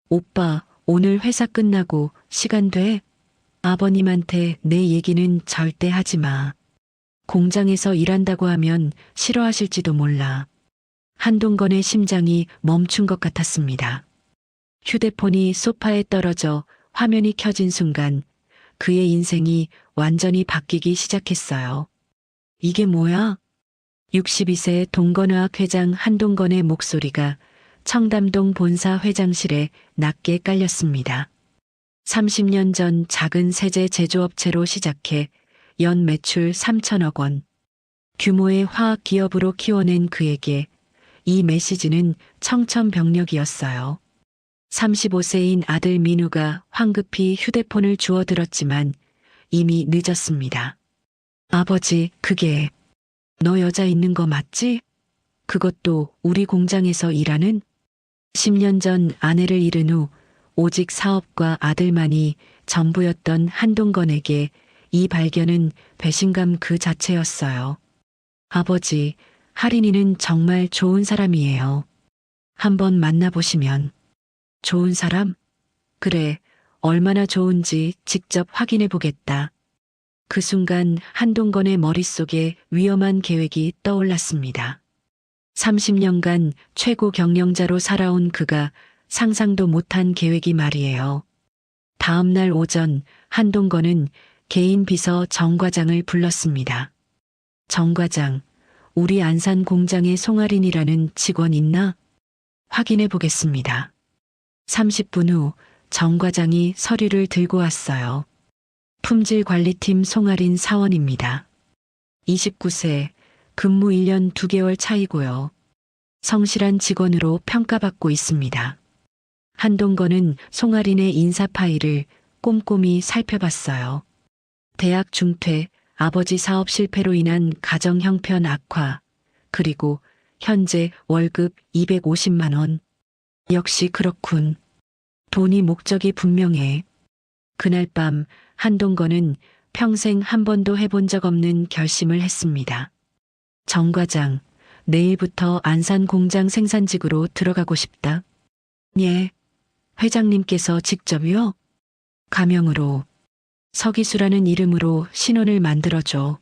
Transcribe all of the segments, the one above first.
오빠, 오늘 회사 끝나고 시간 돼? 아버님한테 내 얘기는 절대 하지 마. 공장에서 일한다고 하면 싫어하실지도 몰라. 한동건의 심장이 멈춘 것 같았습니다. 휴대폰이 소파에 떨어져 화면이 켜진 순간 그의 인생이 완전히 바뀌기 시작했어요. 이게 뭐야? 62세 동건의학 회장 한동건의 목소리가 청담동 본사 회장실에 낮게 깔렸습니다. 30년 전 작은 세제 제조업체로 시작해 연 매출 3천억 원. 규모의 화학 기업으로 키워낸 그에게 이 메시지는 청천벽력이었어요. 35세인 아들 민우가 황급히 휴대폰을 주워들었지만 이미 늦었습니다. 아버지, 그게 너 여자 있는 거 맞지? 그것도 우리 공장에서 일하는? 10년 전 아내를 잃은 후 오직 사업과 아들만이 전부였던 한동건에게 이 발견은 배신감 그 자체였어요. 아버지, 할인이는 정말 좋은 사람이에요. 한번 만나보시면. 좋은 사람? 그래, 얼마나 좋은지 직접 확인해 보겠다. 그 순간 한동건의 머릿속에 위험한 계획이 떠올랐습니다. 30년간 최고 경영자로 살아온 그가 상상도 못한 계획이 말이에요. 다음 날 오전 한동건은 개인 비서 정 과장을 불렀습니다. 정 과장, 우리 안산 공장에 송아린이라는 직원 있나? 확인해 보겠습니다. 30분 후 정 과장이 서류를 들고 왔어요. 품질관리팀 송아린 사원입니다. 29세, 근무 1년 2개월 차이고요. 성실한 직원으로 평가받고 있습니다. 한동건은 송아린의 인사 파일을 꼼꼼히 살펴봤어요. 대학 중퇴, 아버지 사업 실패로 인한 가정 형편 악화, 그리고 현재 월급 250만 원. 역시 그렇군. 돈이 목적이 분명해. 그날 밤 한동건은 평생 한 번도 해본 적 없는 결심을 했습니다. 정 과장, 내일부터 안산 공장 생산직으로 들어가고 싶다. 예. 회장님께서 직접요? 가명으로. 서기수라는 이름으로 신원을 만들어줘.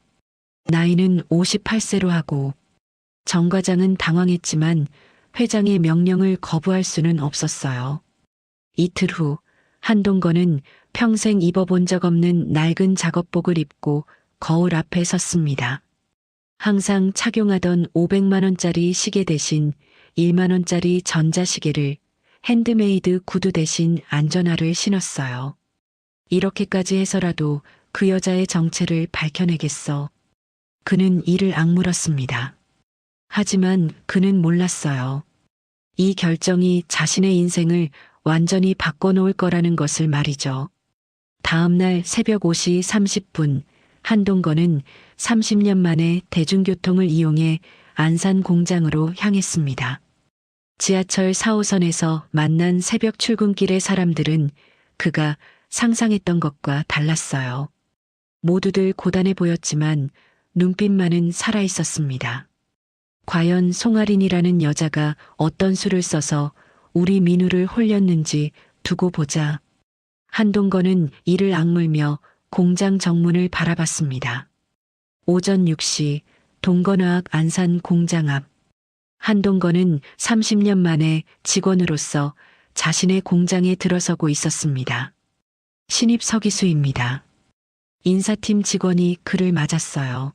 나이는 58세로 하고. 정 과장은 당황했지만 회장의 명령을 거부할 수는 없었어요. 이틀 후 한동건은 평생 입어본 적 없는 낡은 작업복을 입고 거울 앞에 섰습니다. 항상 착용하던 500만 원짜리 시계 대신 1만 원짜리 전자시계를 핸드메이드 구두 대신 안전화를 신었어요. 이렇게까지 해서라도 그 여자의 정체를 밝혀내겠어. 그는 이를 악물었습니다. 하지만 그는 몰랐어요. 이 결정이 자신의 인생을 완전히 바꿔놓을 거라는 것을 말이죠. 다음 날 새벽 5시 30분 한동건은 30년 만에 대중교통을 이용해 안산 공장으로 향했습니다. 지하철 4호선에서 만난 새벽 출근길의 사람들은 그가 상상했던 것과 달랐어요. 모두들 고단해 보였지만 눈빛만은 살아있었습니다. 과연 송아린이라는 여자가 어떤 수를 써서 우리 민우를 홀렸는지 두고 보자. 한동건은 이를 악물며 공장 정문을 바라봤습니다. 오전 6시 동건화학 안산 공장 앞. 한동건은 30년 만에 직원으로서 자신의 공장에 들어서고 있었습니다. 신입 서기수입니다. 인사팀 직원이 그를 맞았어요.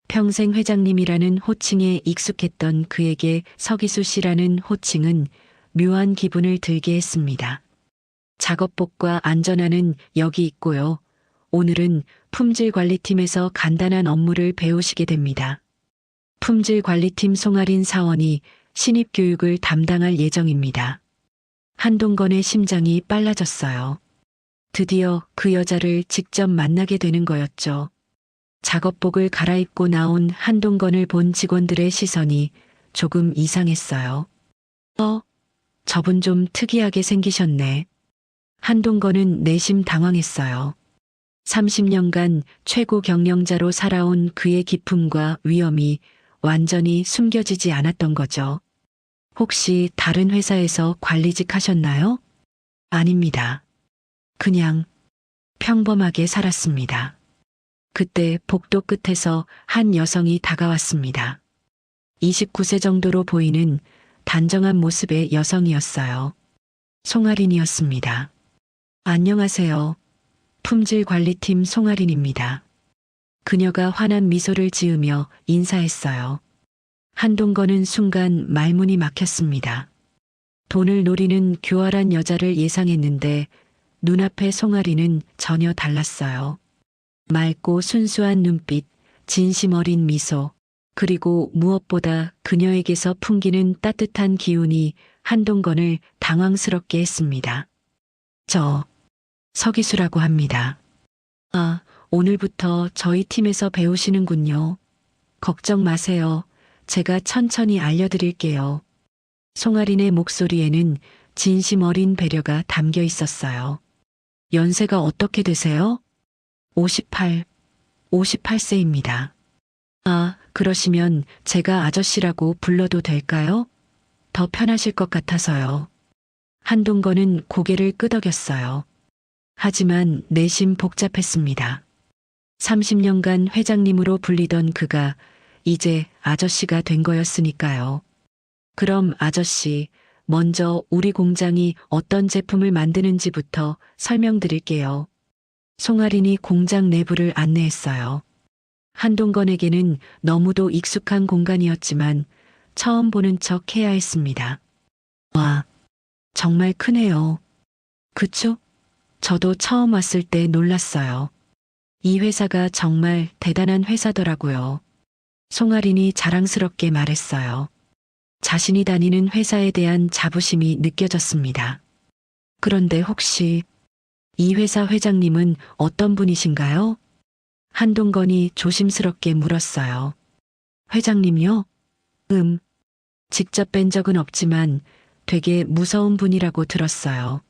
평생 회장님이라는 호칭에 익숙했던 그에게 서기수 씨라는 호칭은 묘한 기분을 들게 했습니다. 작업복과 안전화는 여기 있고요. 오늘은 품질관리팀에서 간단한 업무를 배우시게 됩니다. 품질관리팀 송아린 사원이 신입교육을 담당할 예정입니다. 한동건의 심장이 빨라졌어요. 드디어 그 여자를 직접 만나게 되는 거였죠. 작업복을 갈아입고 나온 한동건을 본 직원들의 시선이 조금 이상했어요. 저분 좀 특이하게 생기셨네. 한동건은 내심 당황했어요. 30년간 최고 경영자로 살아온 그의 기품과 위엄이 완전히 숨겨지지 않았던 거죠. 혹시 다른 회사에서 관리직 하셨나요? 아닙니다. 그냥 평범하게 살았습니다. 그때 복도 끝에서 한 여성이 다가왔습니다. 29세 정도로 보이는 단정한 모습의 여성이었어요. 송아린이었습니다. 안녕하세요. 품질관리팀 송아린입니다. 그녀가 환한 미소를 지으며 인사했어요. 한동건은 순간 말문이 막혔습니다. 돈을 노리는 교활한 여자를 예상했는데 눈앞의 송아린은 전혀 달랐어요. 맑고 순수한 눈빛, 진심 어린 미소, 그리고 무엇보다 그녀에게서 풍기는 따뜻한 기운이 한동건을 당황스럽게 했습니다. 저 서기수라고 합니다. 아, 오늘부터 저희 팀에서 배우시는군요. 걱정 마세요. 제가 천천히 알려드릴게요. 송아린의 목소리에는 진심 어린 배려가 담겨 있었어요. 연세가 어떻게 되세요? 58세입니다. 아, 그러시면 제가 아저씨라고 불러도 될까요? 더 편하실 것 같아서요. 한동건은 고개를 끄덕였어요. 하지만 내심 복잡했습니다. 30년간 회장님으로 불리던 그가 이제 아저씨가 된 거였으니까요. 그럼 아저씨, 먼저 우리 공장이 어떤 제품을 만드는지부터 설명드릴게요. 송아린이 공장 내부를 안내했어요. 한동건에게는 너무도 익숙한 공간이었지만 처음 보는 척 해야 했습니다. 와, 정말 크네요. 그쵸? 저도 처음 왔을 때 놀랐어요. 이 회사가 정말 대단한 회사더라고요. 송아린이 자랑스럽게 말했어요. 자신이 다니는 회사에 대한 자부심이 느껴졌습니다. 그런데 혹시 이 회사 회장님은 어떤 분이신가요? 한동건이 조심스럽게 물었어요. 회장님요? 직접 뵌 적은 없지만 되게 무서운 분이라고 들었어요.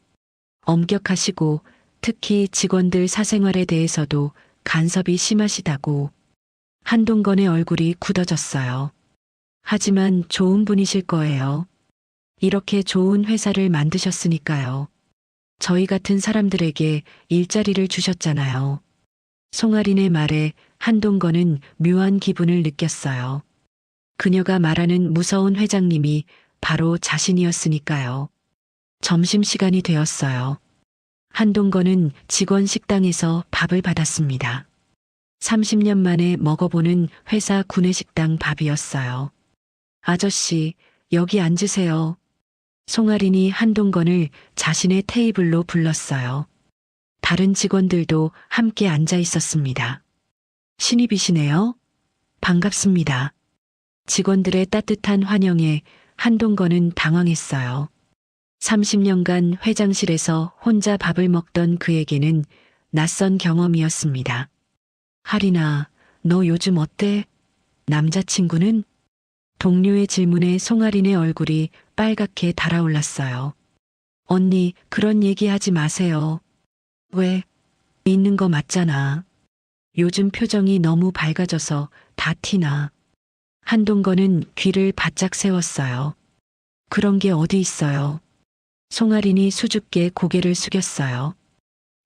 엄격하시고 특히 직원들 사생활에 대해서도 간섭이 심하시다고. 한동건의 얼굴이 굳어졌어요. 하지만 좋은 분이실 거예요. 이렇게 좋은 회사를 만드셨으니까요. 저희 같은 사람들에게 일자리를 주셨잖아요. 송아린의 말에 한동건은 묘한 기분을 느꼈어요. 그녀가 말하는 무서운 회장님이 바로 자신이었으니까요. 점심시간이 되었어요. 한동건은 직원 식당에서 밥을 받았습니다. 30년 만에 먹어보는 회사 구내식당 밥이었어요. 아저씨, 여기 앉으세요. 송아린이 한동건을 자신의 테이블로 불렀어요. 다른 직원들도 함께 앉아 있었습니다. 신입이시네요? 반갑습니다. 직원들의 따뜻한 환영에 한동건은 당황했어요. 30년간 회장실에서 혼자 밥을 먹던 그에게는 낯선 경험이었습니다. 하린아, 너 요즘 어때? 남자친구는? 동료의 질문에 송아린의 얼굴이 빨갛게 달아올랐어요. 언니, 그런 얘기 하지 마세요. 왜? 있는 거 맞잖아. 요즘 표정이 너무 밝아져서 다 티나. 한동건은 귀를 바짝 세웠어요. 그런 게 어디 있어요. 송아린이 수줍게 고개를 숙였어요.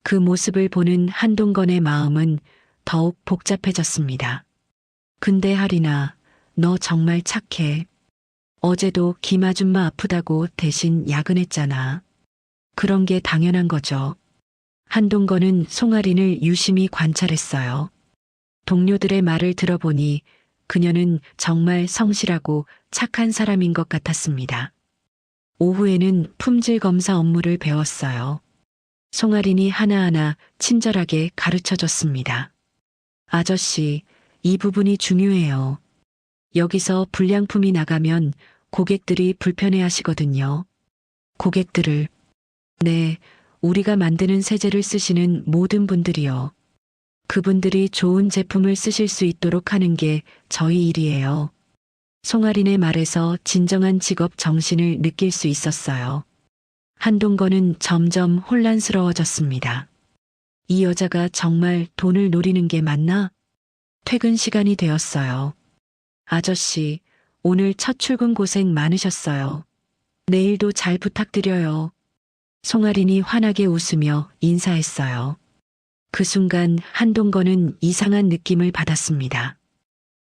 그 모습을 보는 한동건의 마음은 더욱 복잡해졌습니다. 근데 하린아, 너 정말 착해. 어제도 김 아줌마 아프다고 대신 야근했잖아. 그런 게 당연한 거죠. 한동건은 송아린을 유심히 관찰했어요. 동료들의 말을 들어보니 그녀는 정말 성실하고 착한 사람인 것 같았습니다. 오후에는 품질 검사 업무를 배웠어요. 송아린이 하나하나 친절하게 가르쳐줬습니다. 아저씨, 이 부분이 중요해요. 여기서 불량품이 나가면 고객들이 불편해 하시거든요. 고객들을. 네, 우리가 만드는 세제를 쓰시는 모든 분들이요. 그분들이 좋은 제품을 쓰실 수 있도록 하는 게 저희 일이에요. 송아린의 말에서 진정한 직업 정신을 느낄 수 있었어요. 한동건은 점점 혼란스러워졌습니다. 이 여자가 정말 돈을 노리는 게 맞나? 퇴근 시간이 되었어요. 아저씨, 오늘 첫 출근 고생 많으셨어요. 내일도 잘 부탁드려요. 송아린이 환하게 웃으며 인사했어요. 그 순간 한동건은 이상한 느낌을 받았습니다.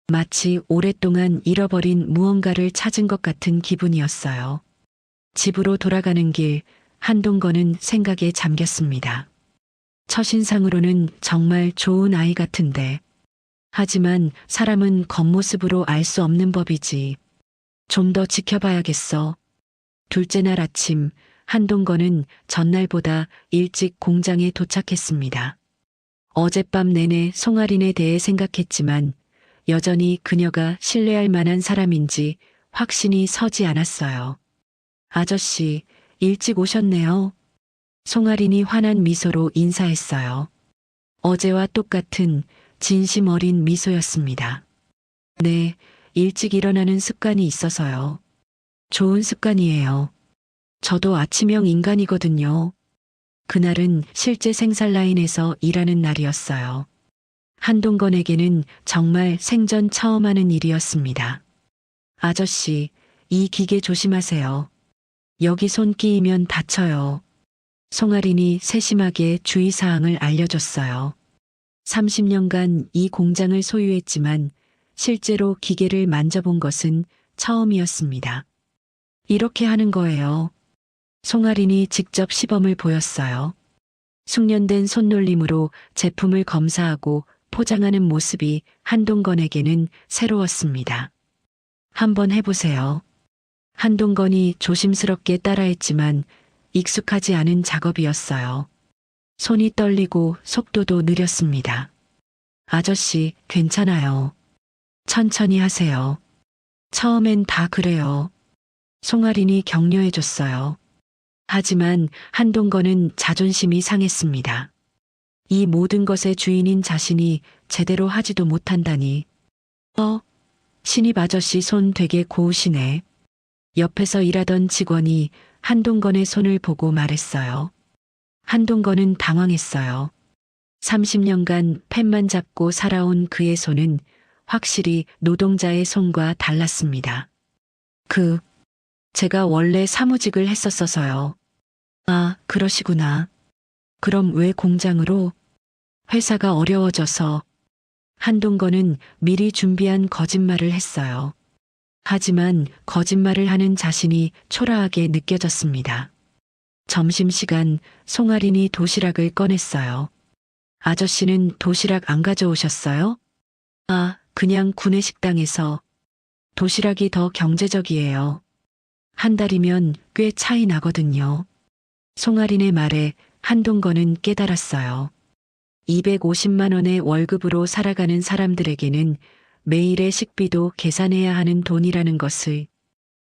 마치 오랫동안 잃어버린 무언가를 찾은 것 같은 기분이었어요. 집으로 돌아가는 길, 한동건은 생각에 잠겼습니다. 첫인상으로는 정말 좋은 아이 같은데. 하지만 사람은 겉모습으로 알 수 없는 법이지. 좀 더 지켜봐야겠어. 둘째 날 아침, 한동건은 전날보다 일찍 공장에 도착했습니다. 어젯밤 내내 송아린에 대해 생각했지만 여전히 그녀가 신뢰할 만한 사람인지 확신이 서지 않았어요. 아저씨, 일찍 오셨네요. 송아린이 환한 미소로 인사했어요. 어제와 똑같은 진심 어린 미소였습니다. 네, 일찍 일어나는 습관이 있어서요. 좋은 습관이에요. 저도 아침형 인간이거든요. 그날은 실제 생산 라인에서 일하는 날이었어요. 한동건에게는 정말 생전 처음 하는 일이었습니다. 아저씨, 이 기계 조심하세요. 여기 손 끼이면 다쳐요. 송아린이 세심하게 주의사항을 알려줬어요. 30년간 이 공장을 소유했지만 실제로 기계를 만져본 것은 처음이었습니다. 이렇게 하는 거예요. 송아린이 직접 시범을 보였어요. 숙련된 손놀림으로 제품을 검사하고 포장하는 모습이 한동건에게는 새로웠습니다. 한번 해보세요. 한동건이 조심스럽게 따라했지만 익숙하지 않은 작업이었어요. 손이 떨리고 속도도 느렸습니다. 아저씨, 괜찮아요. 천천히 하세요. 처음엔 다 그래요. 송아린이 격려해줬어요. 하지만 한동건은 자존심이 상했습니다. 이 모든 것의 주인인 자신이 제대로 하지도 못한다니. 신입 아저씨 손 되게 고우시네. 옆에서 일하던 직원이 한동건의 손을 보고 말했어요. 한동건은 당황했어요. 30년간 펜만 잡고 살아온 그의 손은 확실히 노동자의 손과 달랐습니다. 제가 원래 사무직을 했었어서요. 아, 그러시구나. 그럼 왜 공장으로? 회사가 어려워져서. 한동건은 미리 준비한 거짓말을 했어요. 하지만 거짓말을 하는 자신이 초라하게 느껴졌습니다. 점심시간 송아린이 도시락을 꺼냈어요. 아저씨는 도시락 안 가져오셨어요? 아, 그냥 구내식당에서. 도시락이 더 경제적이에요. 한 달이면 꽤 차이 나거든요. 송아린의 말에 한동건은 깨달았어요. 250만 원의 월급으로 살아가는 사람들에게는 매일의 식비도 계산해야 하는 돈이라는 것을.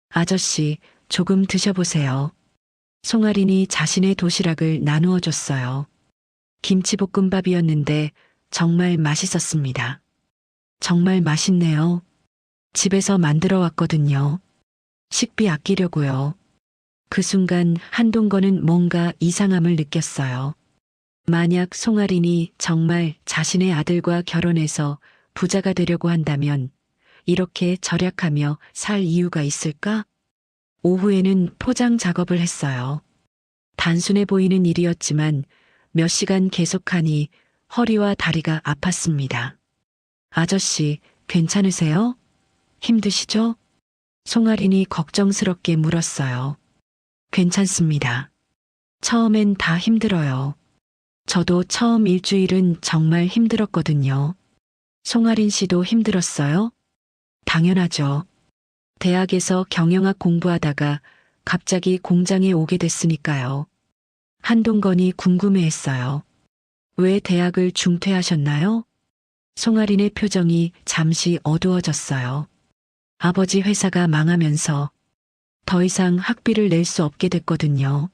아저씨, 조금 드셔보세요. 송아린이 자신의 도시락을 나누어 줬어요. 김치볶음밥이었는데 정말 맛있었습니다. 정말 맛있네요. 집에서 만들어 왔거든요. 식비 아끼려고요. 그 순간 한동건은 뭔가 이상함을 느꼈어요. 만약 송아린이 정말 자신의 아들과 결혼해서 부자가 되려고 한다면 이렇게 절약하며 살 이유가 있을까? 오후에는 포장 작업을 했어요. 단순해 보이는 일이었지만 몇 시간 계속하니 허리와 다리가 아팠습니다. 아저씨, 괜찮으세요? 힘드시죠? 송아린이 걱정스럽게 물었어요. 괜찮습니다. 처음엔 다 힘들어요. 저도 처음 일주일은 정말 힘들었거든요. 송아린 씨도 힘들었어요? 당연하죠. 대학에서 경영학 공부하다가 갑자기 공장에 오게 됐으니까요. 한동건이 궁금해했어요. 왜 대학을 중퇴하셨나요? 송아린의 표정이 잠시 어두워졌어요. 아버지 회사가 망하면서 더 이상 학비를 낼 수 없게 됐거든요.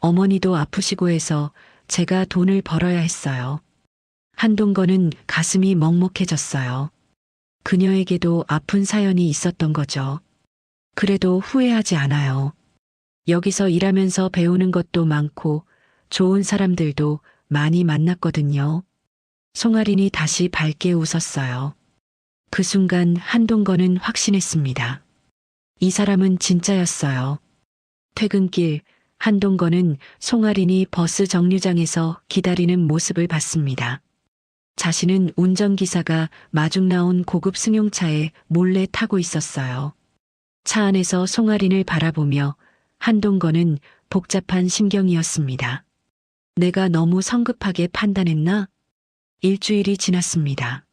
어머니도 아프시고 해서 제가 돈을 벌어야 했어요. 한동건은 가슴이 먹먹해졌어요. 그녀에게도 아픈 사연이 있었던 거죠. 그래도 후회하지 않아요. 여기서 일하면서 배우는 것도 많고 좋은 사람들도 많이 만났거든요. 송아린이 다시 밝게 웃었어요. 그 순간 한동건은 확신했습니다. 이 사람은 진짜였어요. 퇴근길 한동건은 송아린이 버스 정류장에서 기다리는 모습을 봤습니다. 자신은 운전기사가 마중 나온 고급 승용차에 몰래 타고 있었어요. 차 안에서 송아린을 바라보며 한동건은 복잡한 심경이었습니다. 내가 너무 성급하게 판단했나? 일주일이 지났습니다.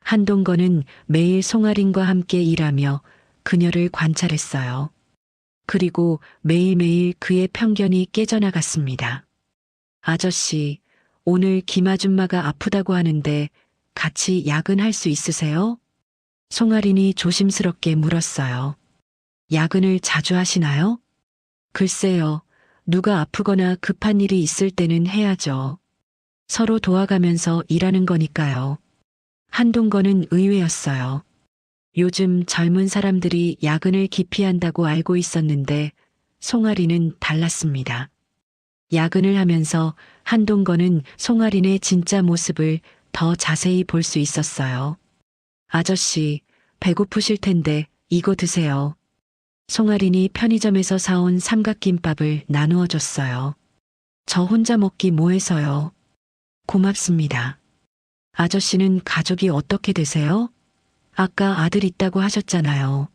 한동건은 매일 송아린과 함께 일하며 그녀를 관찰했어요. 그리고 매일매일 그의 편견이 깨져나갔습니다. 아저씨, 오늘 김아줌마가 아프다고 하는데 같이 야근할 수 있으세요? 송아린이 조심스럽게 물었어요. 야근을 자주 하시나요? 글쎄요, 누가 아프거나 급한 일이 있을 때는 해야죠. 서로 도와가면서 일하는 거니까요. 한동건은 의외였어요. 요즘 젊은 사람들이 야근을 기피한다고 알고 있었는데 송아린은 달랐습니다. 야근을 하면서 한동건은 송아린의 진짜 모습을 더 자세히 볼 수 있었어요. 아저씨, 배고프실 텐데 이거 드세요. 송아린이 편의점에서 사온 삼각김밥을 나누어 줬어요. 저 혼자 먹기 뭐해서요. 고맙습니다. 아저씨는 가족이 어떻게 되세요? 아까 아들 있다고 하셨잖아요.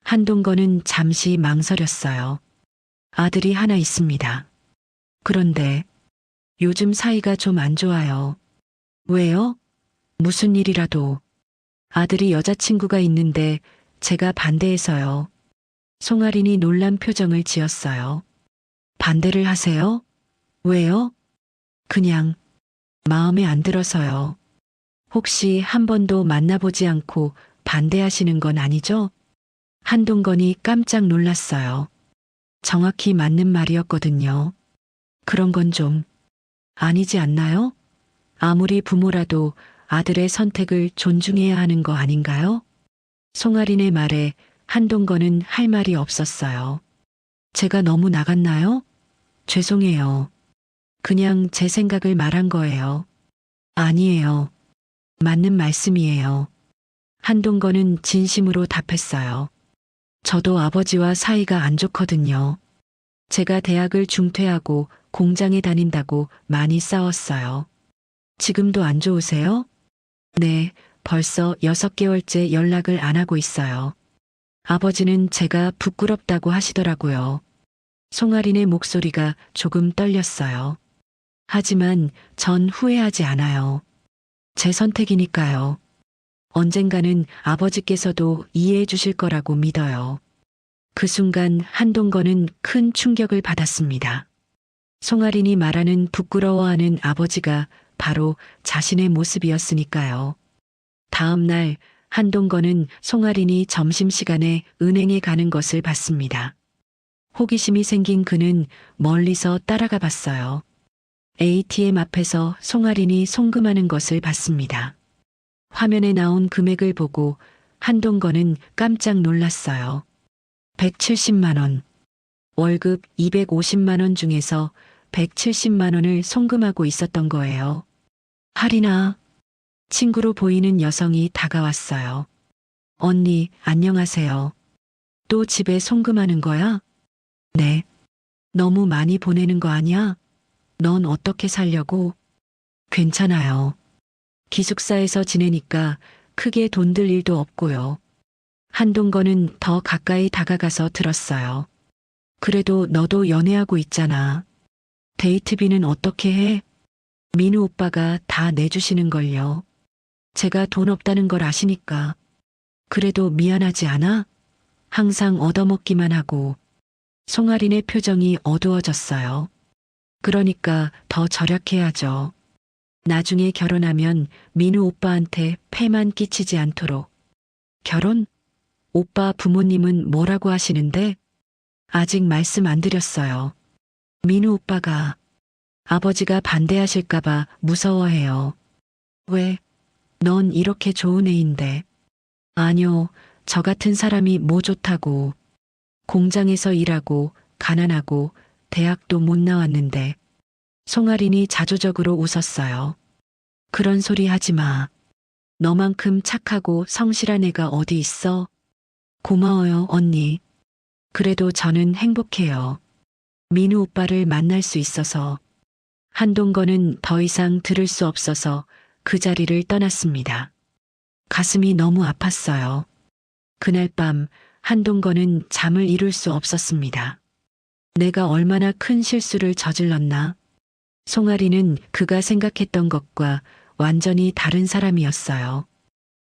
한동건은 잠시 망설였어요. 아들이 하나 있습니다. 그런데 요즘 사이가 좀 안 좋아요. 왜요? 무슨 일이라도. 아들이 여자친구가 있는데 제가 반대해서요. 송아린이 놀란 표정을 지었어요. 반대를 하세요? 왜요? 그냥 마음에 안 들어서요. 혹시 한 번도 만나보지 않고 반대하시는 건 아니죠? 한동건이 깜짝 놀랐어요. 정확히 맞는 말이었거든요. 그런 건 좀 아니지 않나요? 아무리 부모라도 아들의 선택을 존중해야 하는 거 아닌가요? 송아린의 말에 한동건은 할 말이 없었어요. 제가 너무 나갔나요? 죄송해요. 그냥 제 생각을 말한 거예요. 아니에요. 맞는 말씀이에요. 한동건은 진심으로 답했어요. 저도 아버지와 사이가 안 좋거든요. 제가 대학을 중퇴하고 공장에 다닌다고 많이 싸웠어요. 지금도 안 좋으세요? 네, 벌써 6개월째 연락을 안 하고 있어요. 아버지는 제가 부끄럽다고 하시더라고요. 송아린의 목소리가 조금 떨렸어요. 하지만 전 후회하지 않아요. 제 선택이니까요. 언젠가는 아버지께서도 이해해 주실 거라고 믿어요. 그 순간 한동건은 큰 충격을 받았습니다. 송아린이 말하는 부끄러워하는 아버지가 바로 자신의 모습이었으니까요. 다음 날 한동건은 송아린이 점심시간에 은행에 가는 것을 봤습니다. 호기심이 생긴 그는 멀리서 따라가 봤어요. ATM 앞에서 송아린이 송금하는 것을 봤습니다. 화면에 나온 금액을 보고 한동건은 깜짝 놀랐어요. 170만 원. 월급 250만 원 중에서 170만 원을 송금하고 있었던 거예요. 할인아. 친구로 보이는 여성이 다가왔어요. 언니, 안녕하세요. 또 집에 송금하는 거야? 네. 너무 많이 보내는 거 아니야? 넌 어떻게 살려고? 괜찮아요. 기숙사에서 지내니까 크게 돈 들 일도 없고요. 한동건은 더 가까이 다가가서 들었어요. 그래도 너도 연애하고 있잖아. 데이트비는 어떻게 해? 민우 오빠가 다 내주시는걸요. 제가 돈 없다는 걸 아시니까. 그래도 미안하지 않아? 항상 얻어먹기만 하고. 송아린의 표정이 어두워졌어요. 그러니까 더 절약해야죠. 나중에 결혼하면 민우 오빠한테 폐만 끼치지 않도록. 결혼? 오빠 부모님은 뭐라고 하시는데? 아직 말씀 안 드렸어요. 민우 오빠가 아버지가 반대하실까봐 무서워해요. 왜? 넌 이렇게 좋은 애인데. 아니요, 저 같은 사람이 뭐 좋다고. 공장에서 일하고 가난하고 대학도 못 나왔는데. 송아린이 자조적으로 웃었어요. 그런 소리 하지 마. 너만큼 착하고 성실한 애가 어디 있어? 고마워요, 언니. 그래도 저는 행복해요. 민우 오빠를 만날 수 있어서. 한동건은 더 이상 들을 수 없어서 그 자리를 떠났습니다. 가슴이 너무 아팠어요. 그날 밤 한동건은 잠을 이룰 수 없었습니다. 내가 얼마나 큰 실수를 저질렀나. 송아리는 그가 생각했던 것과 완전히 다른 사람이었어요.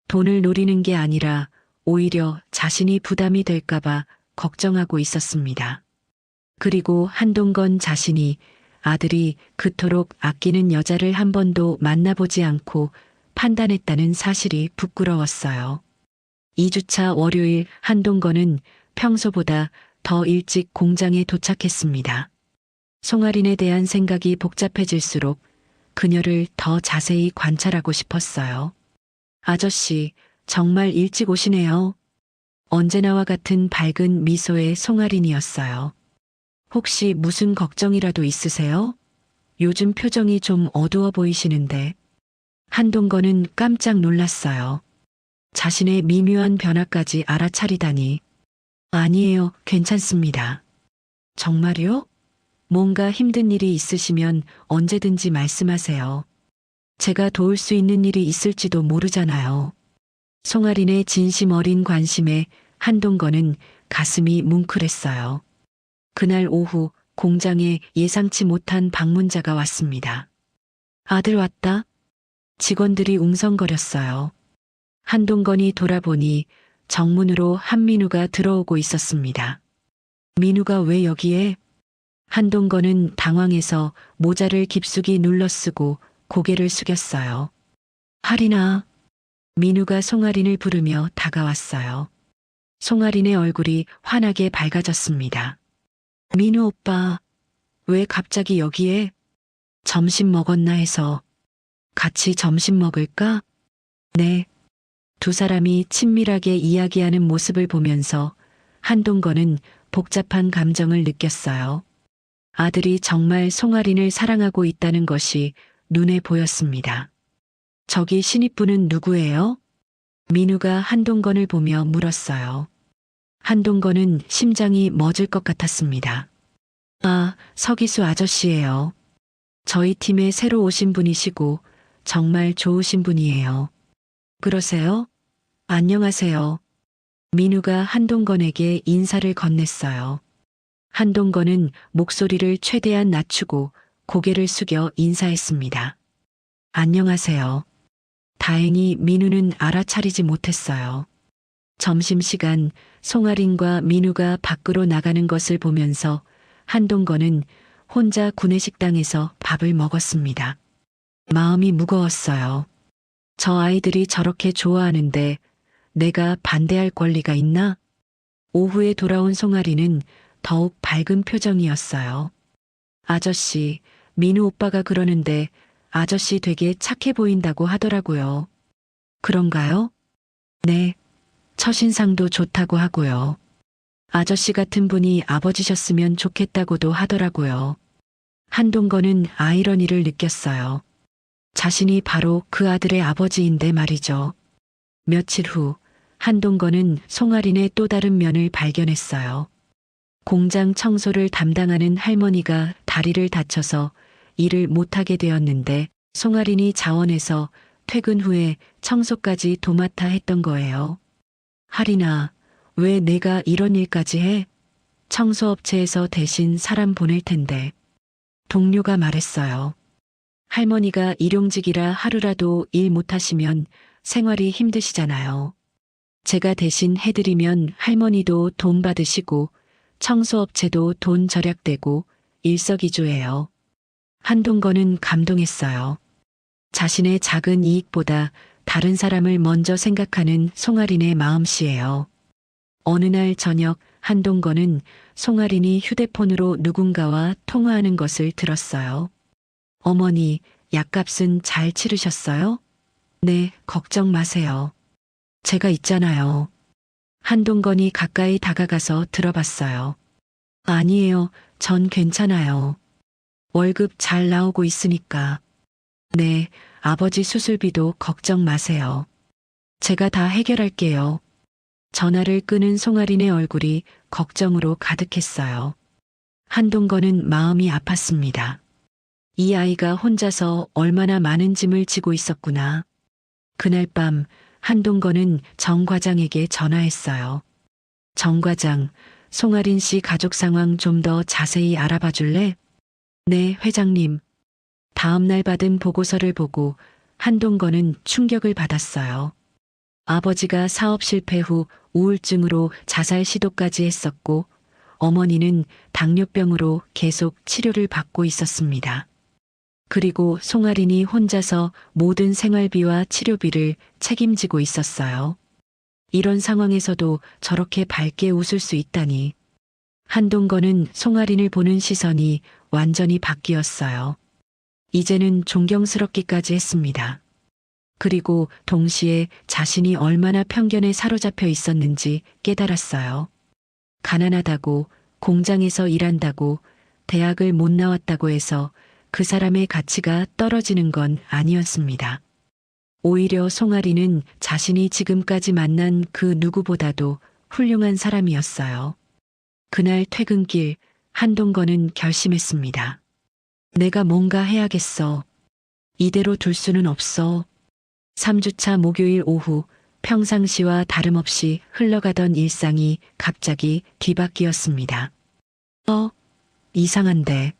돈을 노리는 게 아니라 오히려 자신이 부담이 될까봐 걱정하고 있었습니다. 그리고 한동건 자신이 아들이 그토록 아끼는 여자를 한 번도 만나보지 않고 판단했다는 사실이 부끄러웠어요. 2주차 월요일 한동건은 평소보다 더 일찍 공장에 도착했습니다. 송아린에 대한 생각이 복잡해질수록 그녀를 더 자세히 관찰하고 싶었어요. 아저씨, 정말 일찍 오시네요. 언제나와 같은 밝은 미소의 송아린이었어요. 혹시 무슨 걱정이라도 있으세요? 요즘 표정이 좀 어두워 보이시는데. 한동건은 깜짝 놀랐어요. 자신의 미묘한 변화까지 알아차리다니. 아니에요, 괜찮습니다. 정말요? 뭔가 힘든 일이 있으시면 언제든지 말씀하세요. 제가 도울 수 있는 일이 있을지도 모르잖아요. 송아린의 진심 어린 관심에 한동건은 가슴이 뭉클했어요. 그날 오후 공장에 예상치 못한 방문자가 왔습니다. 아들 왔다? 직원들이 웅성거렸어요. 한동건이 돌아보니 정문으로 한민우가 들어오고 있었습니다. 민우가 왜 여기에? 한동건은 당황해서 모자를 깊숙이 눌러쓰고 고개를 숙였어요. 하린아. 민우가 송아린을 부르며 다가왔어요. 송아린의 얼굴이 환하게 밝아졌습니다. 민우 오빠, 왜 갑자기 여기에? 점심 먹었나 해서. 같이 점심 먹을까? 네. 두 사람이 친밀하게 이야기하는 모습을 보면서 한동건은 복잡한 감정을 느꼈어요. 아들이 정말 송아린을 사랑하고 있다는 것이 눈에 보였습니다. 저기 신입분은 누구예요? 민우가 한동건을 보며 물었어요. 한동건은 심장이 멎을 것 같았습니다. 아, 서기수 아저씨예요. 저희 팀에 새로 오신 분이시고 정말 좋으신 분이에요. 그러세요? 안녕하세요. 민우가 한동건에게 인사를 건넸어요. 한동건은 목소리를 최대한 낮추고 고개를 숙여 인사했습니다. 안녕하세요. 다행히 민우는 알아차리지 못했어요. 점심시간 송아린과 민우가 밖으로 나가는 것을 보면서 한동건은 혼자 구내식당에서 밥을 먹었습니다. 마음이 무거웠어요. 저 아이들이 저렇게 좋아하는데 내가 반대할 권리가 있나? 오후에 돌아온 송아리는 더욱 밝은 표정이었어요. 아저씨, 민우 오빠가 그러는데 아저씨 되게 착해 보인다고 하더라고요. 그런가요? 네. 첫인상도 좋다고 하고요. 아저씨 같은 분이 아버지셨으면 좋겠다고도 하더라고요. 한동건은 아이러니를 느꼈어요. 자신이 바로 그 아들의 아버지인데 말이죠. 며칠 후 한동건은 송아린의 또 다른 면을 발견했어요. 공장 청소를 담당하는 할머니가 다리를 다쳐서 일을 못하게 되었는데 송아린이 자원해서 퇴근 후에 청소까지 도맡아 했던 거예요. 하린아, 왜 내가 이런 일까지 해? 청소업체에서 대신 사람 보낼 텐데. 동료가 말했어요. 할머니가 일용직이라 하루라도 일 못하시면 생활이 힘드시잖아요. 제가 대신 해드리면 할머니도 돈 받으시고 청소업체도 돈 절약되고 일석이조예요. 한동건은 감동했어요. 자신의 작은 이익보다 다른 사람을 먼저 생각하는 송아린의 마음씨예요. 어느 날 저녁 한동건은 송아린이 휴대폰으로 누군가와 통화하는 것을 들었어요. 어머니, 약값은 잘 치르셨어요? 네, 걱정 마세요. 제가 있잖아요. 한동건이 가까이 다가가서 들어봤어요. 아니에요, 전 괜찮아요. 월급 잘 나오고 있으니까. 네, 아버지 수술비도 걱정 마세요. 제가 다 해결할게요. 전화를 끄는 송아린의 얼굴이 걱정으로 가득했어요. 한동건은 마음이 아팠습니다. 이 아이가 혼자서 얼마나 많은 짐을 지고 있었구나. 그날 밤 한동건은 정 과장에게 전화했어요. 정 과장, 송아린 씨 가족 상황 좀 더 자세히 알아봐 줄래? 네, 회장님. 다음 날 받은 보고서를 보고 한동건은 충격을 받았어요. 아버지가 사업 실패 후 우울증으로 자살 시도까지 했었고, 어머니는 당뇨병으로 계속 치료를 받고 있었습니다. 그리고 송아린이 혼자서 모든 생활비와 치료비를 책임지고 있었어요. 이런 상황에서도 저렇게 밝게 웃을 수 있다니. 한동건은 송아린을 보는 시선이 완전히 바뀌었어요. 이제는 존경스럽기까지 했습니다. 그리고 동시에 자신이 얼마나 편견에 사로잡혀 있었는지 깨달았어요. 가난하다고, 공장에서 일한다고, 대학을 못 나왔다고 해서 그 사람의 가치가 떨어지는 건 아니었습니다. 오히려 송아리는 자신이 지금까지 만난 그 누구보다도 훌륭한 사람이었어요. 그날 퇴근길 한동건은 결심했습니다. 내가 뭔가 해야겠어. 이대로 둘 수는 없어. 3주차 목요일 오후 평상시와 다름없이 흘러가던 일상이 갑자기 뒤바뀌었습니다. 이상한데.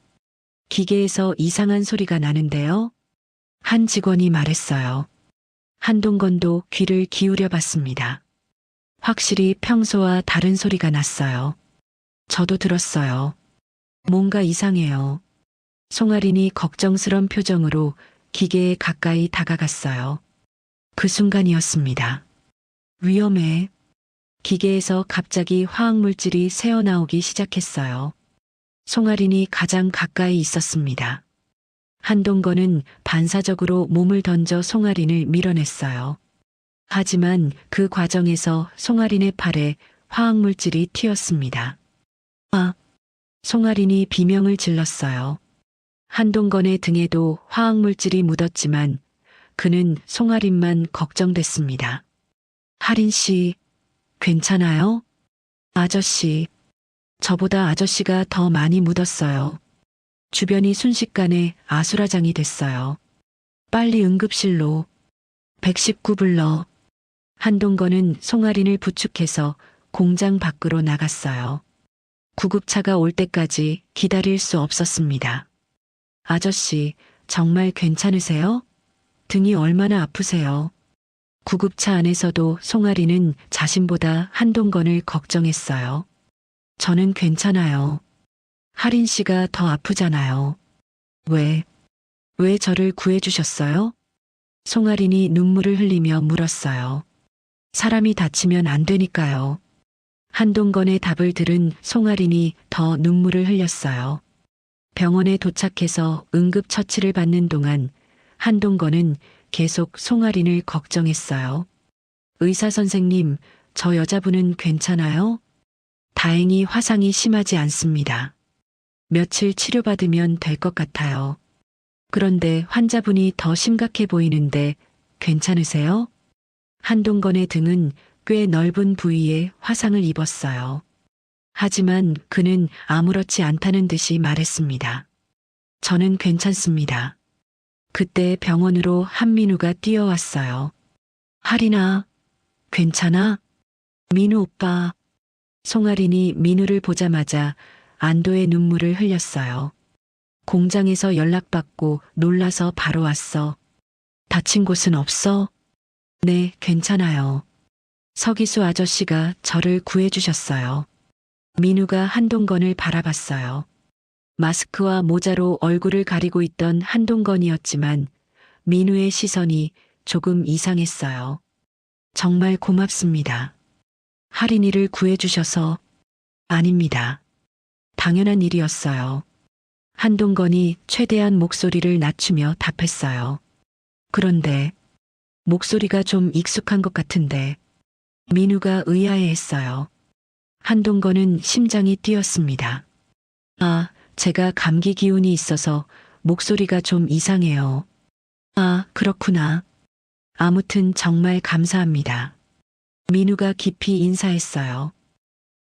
기계에서 이상한 소리가 나는데요? 한 직원이 말했어요. 한동건도 귀를 기울여 봤습니다. 확실히 평소와 다른 소리가 났어요. 저도 들었어요. 뭔가 이상해요. 송아린이 걱정스런 표정으로 기계에 가까이 다가갔어요. 그 순간이었습니다. 위험해. 기계에서 갑자기 화학물질이 새어나오기 시작했어요. 송아린이 가장 가까이 있었습니다. 한동건은 반사적으로 몸을 던져 송아린을 밀어냈어요. 하지만 그 과정에서 송아린의 팔에 화학물질이 튀었습니다. 송아린이 비명을 질렀어요. 한동건의 등에도 화학물질이 묻었지만 그는 송아린만 걱정됐습니다. 하린 씨, 괜찮아요? 아저씨, 저보다 아저씨가 더 많이 묻었어요. 주변이 순식간에 아수라장이 됐어요. 빨리 응급실로. 119 불러. 한동건은 송아린을 부축해서 공장 밖으로 나갔어요. 구급차가 올 때까지 기다릴 수 없었습니다. 아저씨, 정말 괜찮으세요? 등이 얼마나 아프세요? 구급차 안에서도 송아린은 자신보다 한동건을 걱정했어요. 저는 괜찮아요. 하린 씨가 더 아프잖아요. 왜 저를 구해주셨어요? 송아린이 눈물을 흘리며 물었어요. 사람이 다치면 안 되니까요. 한동건의 답을 들은 송아린이 더 눈물을 흘렸어요. 병원에 도착해서 응급처치를 받는 동안 한동건은 계속 송아린을 걱정했어요. 의사 선생님, 저 여자분은 괜찮아요? 다행히 화상이 심하지 않습니다. 며칠 치료받으면 될 것 같아요. 그런데 환자분이 더 심각해 보이는데 괜찮으세요? 한동건의 등은 꽤 넓은 부위에 화상을 입었어요. 하지만 그는 아무렇지 않다는 듯이 말했습니다. 저는 괜찮습니다. 그때 병원으로 한민우가 뛰어왔어요. 하린아, 괜찮아? 민우 오빠. 송아린이 민우를 보자마자 안도의 눈물을 흘렸어요. 공장에서 연락받고 놀라서 바로 왔어. 다친 곳은 없어? 네, 괜찮아요. 서기수 아저씨가 저를 구해주셨어요. 민우가 한동건을 바라봤어요. 마스크와 모자로 얼굴을 가리고 있던 한동건이었지만 민우의 시선이 조금 이상했어요. 정말 고맙습니다. 하린이를 구해주셔서. 아닙니다. 당연한 일이었어요. 한동건이 최대한 목소리를 낮추며 답했어요. 그런데 목소리가 좀 익숙한 것 같은데. 민우가 의아해했어요. 한동건은 심장이 뛰었습니다. 제가 감기 기운이 있어서 목소리가 좀 이상해요. 그렇구나. 아무튼 정말 감사합니다. 민우가 깊이 인사했어요.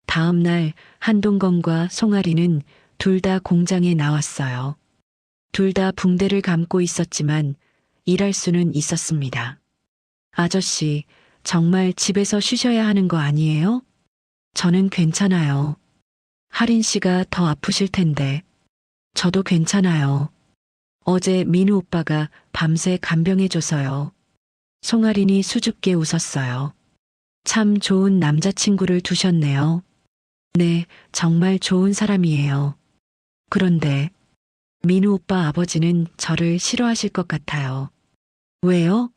다음 날 한동건과 송아리는 둘 다 공장에 나왔어요. 둘 다 붕대를 감고 있었지만 일할 수는 있었습니다. 아저씨, 정말 집에서 쉬셔야 하는 거 아니에요? 저는 괜찮아요. 하린 씨가 더 아프실 텐데. 저도 괜찮아요. 어제 민우 오빠가 밤새 간병해줘서요. 송아린이 수줍게 웃었어요. 참 좋은 남자친구를 두셨네요. 네, 정말 좋은 사람이에요. 그런데 민우 오빠 아버지는 저를 싫어하실 것 같아요. 왜요?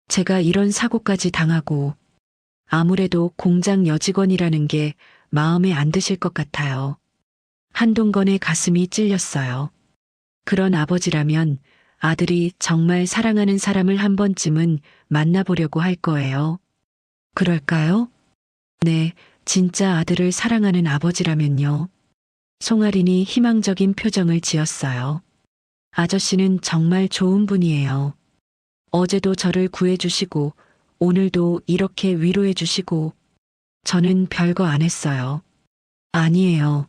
제가 이런 사고까지 당하고 아무래도 공장 여직원이라는 게 마음에 안 드실 것 같아요. 한동건의 가슴이 찔렸어요. 그런 아버지라면 아들이 정말 사랑하는 사람을 한 번쯤은 만나보려고 할 거예요. 그럴까요? 네, 진짜 아들을 사랑하는 아버지라면요. 송아린이 희망적인 표정을 지었어요. 아저씨는 정말 좋은 분이에요. 어제도 저를 구해주시고 오늘도 이렇게 위로해주시고 저는 별거 안 했어요. 아니에요.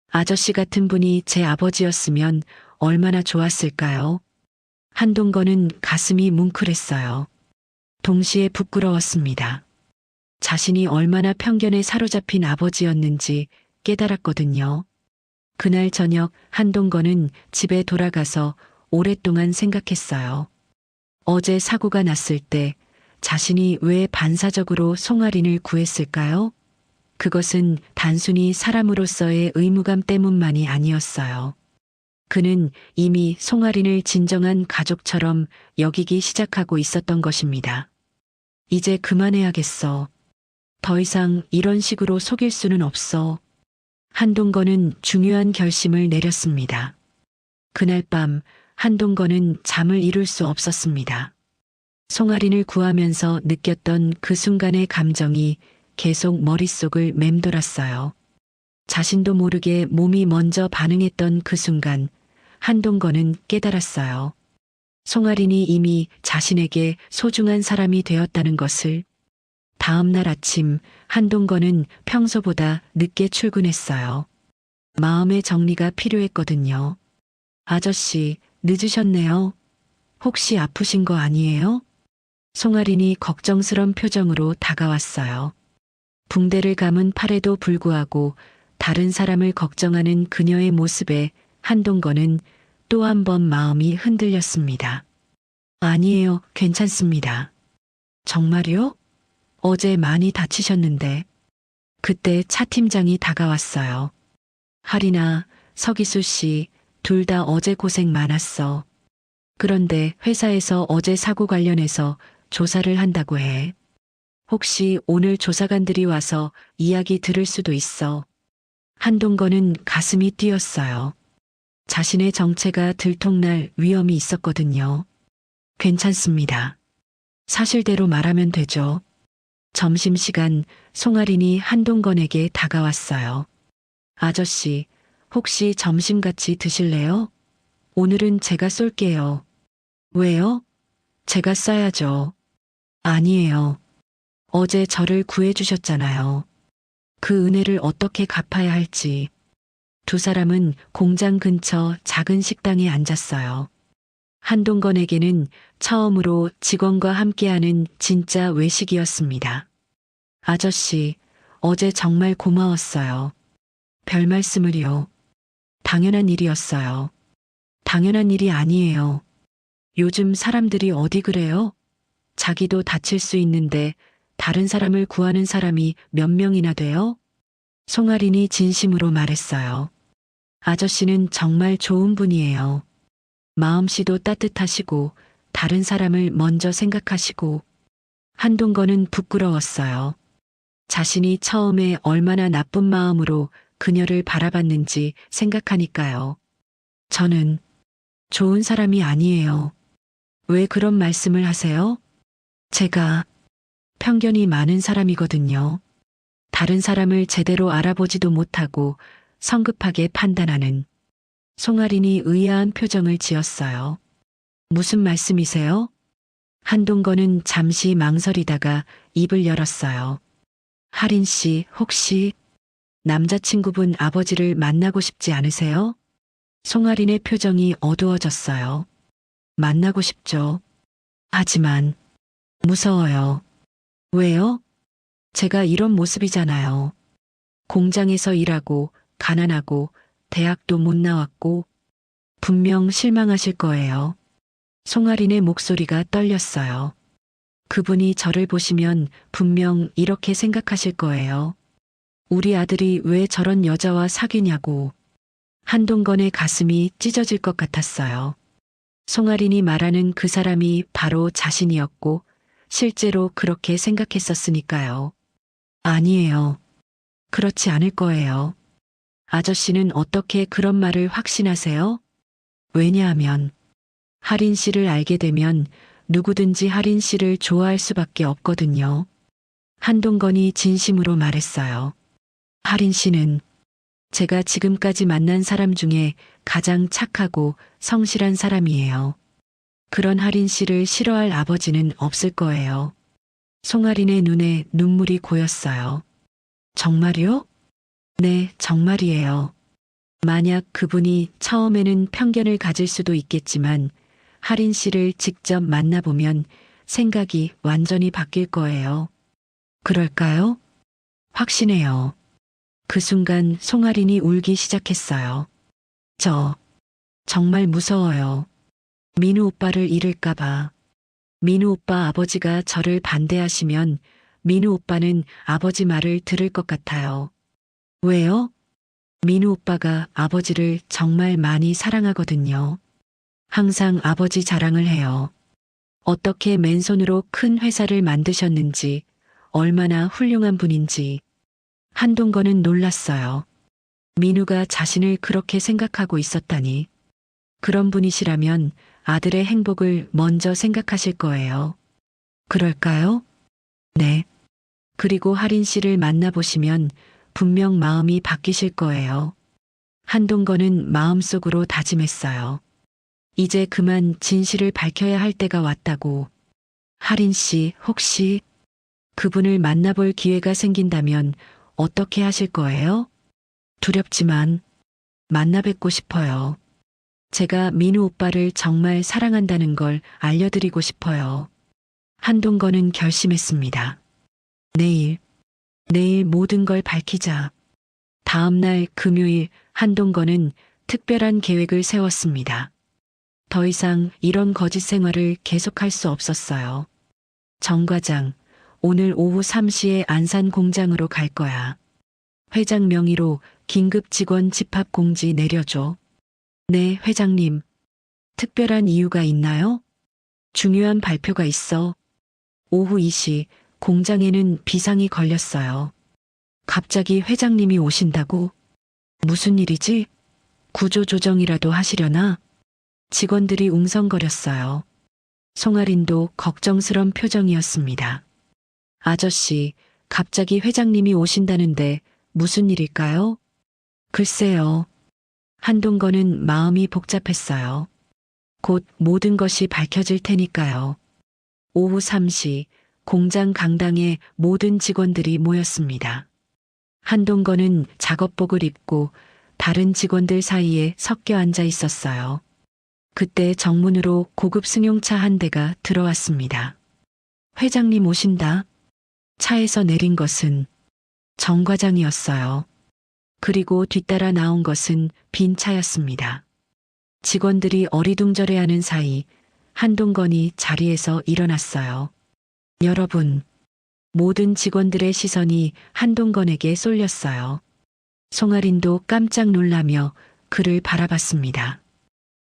아저씨 같은 분이 제 아버지였으면 얼마나 좋았을까요? 한동건은 가슴이 뭉클했어요. 동시에 부끄러웠습니다. 자신이 얼마나 편견에 사로잡힌 아버지였는지 깨달았거든요. 그날 저녁 한동건은 집에 돌아가서 오랫동안 생각했어요. 어제 사고가 났을 때 자신이 왜 반사적으로 송아린을 구했을까요? 그것은 단순히 사람으로서의 의무감 때문만이 아니었어요. 그는 이미 송아린을 진정한 가족처럼 여기기 시작하고 있었던 것입니다. 이제 그만해야겠어. 더 이상 이런 식으로 속일 수는 없어. 한동건은 중요한 결심을 내렸습니다. 그날 밤 한동건은 잠을 이룰 수 없었습니다. 송아린을 구하면서 느꼈던 그 순간의 감정이 계속 머릿속을 맴돌았어요. 자신도 모르게 몸이 먼저 반응했던 그 순간 한동건은 깨달았어요. 송아린이 이미 자신에게 소중한 사람이 되었다는 것을. 다음 날 아침 한동건은 평소보다 늦게 출근했어요. 마음의 정리가 필요했거든요. 아저씨, 늦으셨네요. 혹시 아프신 거 아니에요? 송아린이 걱정스런 표정으로 다가왔어요. 붕대를 감은 팔에도 불구하고 다른 사람을 걱정하는 그녀의 모습에 한동건은 또 한 번 마음이 흔들렸습니다. 아니에요, 괜찮습니다. 정말요? 어제 많이 다치셨는데. 그때 차 팀장이 다가왔어요. 하린아, 서기수 씨, 둘 다 어제 고생 많았어. 그런데 회사에서 어제 사고 관련해서 조사를 한다고 해. 혹시 오늘 조사관들이 와서 이야기 들을 수도 있어. 한동건은 가슴이 뛰었어요. 자신의 정체가 들통날 위험이 있었거든요. 괜찮습니다. 사실대로 말하면 되죠. 점심시간 송아린이 한동건에게 다가왔어요. 아저씨, 혹시 점심 같이 드실래요? 오늘은 제가 쏠게요. 왜요? 제가 싸야죠. 아니에요. 어제 저를 구해주셨잖아요. 그 은혜를 어떻게 갚아야 할지. 두 사람은 공장 근처 작은 식당에 앉았어요. 한동건에게는 처음으로 직원과 함께하는 진짜 외식이었습니다. 아저씨, 어제 정말 고마웠어요. 별 말씀을요. 당연한 일이었어요. 당연한 일이 아니에요. 요즘 사람들이 어디 그래요? 자기도 다칠 수 있는데 다른 사람을 구하는 사람이 몇 명이나 돼요? 송아린이 진심으로 말했어요. 아저씨는 정말 좋은 분이에요. 마음씨도 따뜻하시고 다른 사람을 먼저 생각하시고. 한동건은 부끄러웠어요. 자신이 처음에 얼마나 나쁜 마음으로 그녀를 바라봤는지 생각하니까요. 저는 좋은 사람이 아니에요. 왜 그런 말씀을 하세요? 제가 편견이 많은 사람이거든요. 다른 사람을 제대로 알아보지도 못하고 성급하게 판단하는. 송아린이 의아한 표정을 지었어요. 무슨 말씀이세요? 한동건은 잠시 망설이다가 입을 열었어요. 하린 씨, 혹시 남자친구분 아버지를 만나고 싶지 않으세요? 송아린의 표정이 어두워졌어요. 만나고 싶죠. 하지만 무서워요. 왜요? 제가 이런 모습이잖아요. 공장에서 일하고 가난하고 대학도 못 나왔고 분명 실망하실 거예요. 송아린의 목소리가 떨렸어요. 그분이 저를 보시면 분명 이렇게 생각하실 거예요. 우리 아들이 왜 저런 여자와 사귀냐고. 한동건의 가슴이 찢어질 것 같았어요. 송아린이 말하는 그 사람이 바로 자신이었고 실제로 그렇게 생각했었으니까요. 아니에요. 그렇지 않을 거예요. 아저씨는 어떻게 그런 말을 확신하세요? 왜냐하면 할인 씨를 알게 되면 누구든지 할인 씨를 좋아할 수밖에 없거든요. 한동건이 진심으로 말했어요. 할인 씨는 제가 지금까지 만난 사람 중에 가장 착하고 성실한 사람이에요. 그런 할인 씨를 싫어할 아버지는 없을 거예요. 송아린의 눈에 눈물이 고였어요. 정말요? 네, 정말이에요. 만약 그분이 처음에는 편견을 가질 수도 있겠지만 할인 씨를 직접 만나보면 생각이 완전히 바뀔 거예요. 그럴까요? 확신해요. 그 순간 송아린이 울기 시작했어요. 저 정말 무서워요. 민우 오빠를 잃을까봐. 민우 오빠 아버지가 저를 반대하시면 민우 오빠는 아버지 말을 들을 것 같아요. 왜요? 민우 오빠가 아버지를 정말 많이 사랑하거든요. 항상 아버지 자랑을 해요. 어떻게 맨손으로 큰 회사를 만드셨는지, 얼마나 훌륭한 분인지. 한동건은 놀랐어요. 민우가 자신을 그렇게 생각하고 있었다니. 그런 분이시라면 아들의 행복을 먼저 생각하실 거예요. 그럴까요? 네. 그리고 할인 씨를 만나보시면 분명 마음이 바뀌실 거예요. 한동건은 마음속으로 다짐했어요. 이제 그만 진실을 밝혀야 할 때가 왔다고. 할인 씨, 혹시 그분을 만나볼 기회가 생긴다면 어떻게 하실 거예요? 두렵지만 만나 뵙고 싶어요. 제가 민우 오빠를 정말 사랑한다는 걸 알려드리고 싶어요. 한동건은 결심했습니다. 내일 모든 걸 밝히자. 다음 날 금요일 한동건은 특별한 계획을 세웠습니다. 더 이상 이런 거짓 생활을 계속할 수 없었어요. 정 과장, 오늘 오후 3시에 안산 공장으로 갈 거야. 회장 명의로 긴급 직원 집합 공지 내려줘. 네, 회장님. 특별한 이유가 있나요? 중요한 발표가 있어. 오후 2시 공장에는 비상이 걸렸어요. 갑자기 회장님이 오신다고? 무슨 일이지? 구조조정이라도 하시려나? 직원들이 웅성거렸어요. 송아린도 걱정스런 표정이었습니다. 아저씨, 갑자기 회장님이 오신다는데 무슨 일일까요? 글쎄요. 한동건은 마음이 복잡했어요. 곧 모든 것이 밝혀질 테니까요. 오후 3시 공장 강당에 모든 직원들이 모였습니다. 한동건은 작업복을 입고 다른 직원들 사이에 섞여 앉아 있었어요. 그때 정문으로 고급 승용차 한 대가 들어왔습니다. 회장님 오신다. 차에서 내린 것은 정 과장이었어요. 그리고 뒤따라 나온 것은 빈 차였습니다. 직원들이 어리둥절해하는 사이 한동건이 자리에서 일어났어요. 여러분, 모든 직원들의 시선이 한동건에게 쏠렸어요. 송아린도 깜짝 놀라며 그를 바라봤습니다.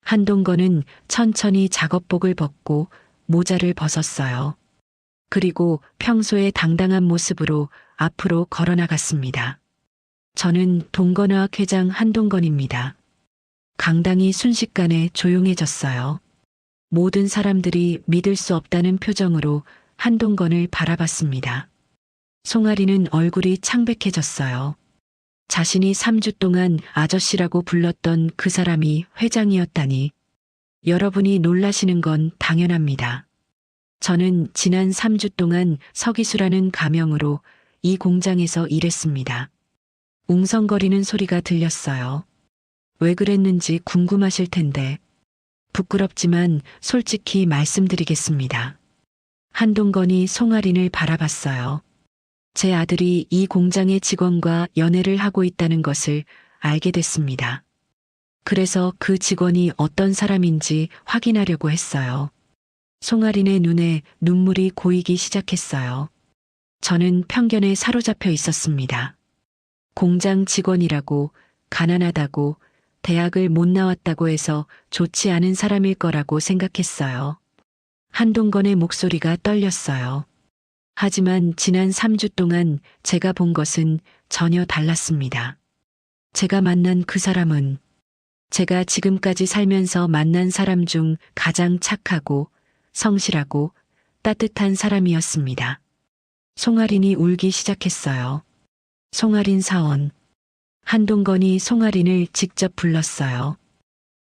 한동건은 천천히 작업복을 벗고 모자를 벗었어요. 그리고 평소의 당당한 모습으로 앞으로 걸어나갔습니다. 저는 동건화학 회장 한동건입니다. 강당이 순식간에 조용해졌어요. 모든 사람들이 믿을 수 없다는 표정으로 한동건을 바라봤습니다. 송아리는 얼굴이 창백해졌어요. 자신이 3주 동안 아저씨라고 불렀던 그 사람이 회장이었다니. 여러분이 놀라시는 건 당연합니다. 저는 지난 3주 동안 서기수라는 가명으로 이 공장에서 일했습니다. 웅성거리는 소리가 들렸어요. 왜 그랬는지 궁금하실 텐데 부끄럽지만 솔직히 말씀드리겠습니다. 한동건이 송아린을 바라봤어요. 제 아들이 이 공장의 직원과 연애를 하고 있다는 것을 알게 됐습니다. 그래서 그 직원이 어떤 사람인지 확인하려고 했어요. 송아린의 눈에 눈물이 고이기 시작했어요. 저는 편견에 사로잡혀 있었습니다. 공장 직원이라고, 가난하다고, 대학을 못 나왔다고 해서 좋지 않은 사람일 거라고 생각했어요. 한동건의 목소리가 떨렸어요. 하지만 지난 3주 동안 제가 본 것은 전혀 달랐습니다. 제가 만난 그 사람은 제가 지금까지 살면서 만난 사람 중 가장 착하고 성실하고 따뜻한 사람이었습니다. 송아린이 울기 시작했어요. 송아린 사원. 한동건이 송아린을 직접 불렀어요.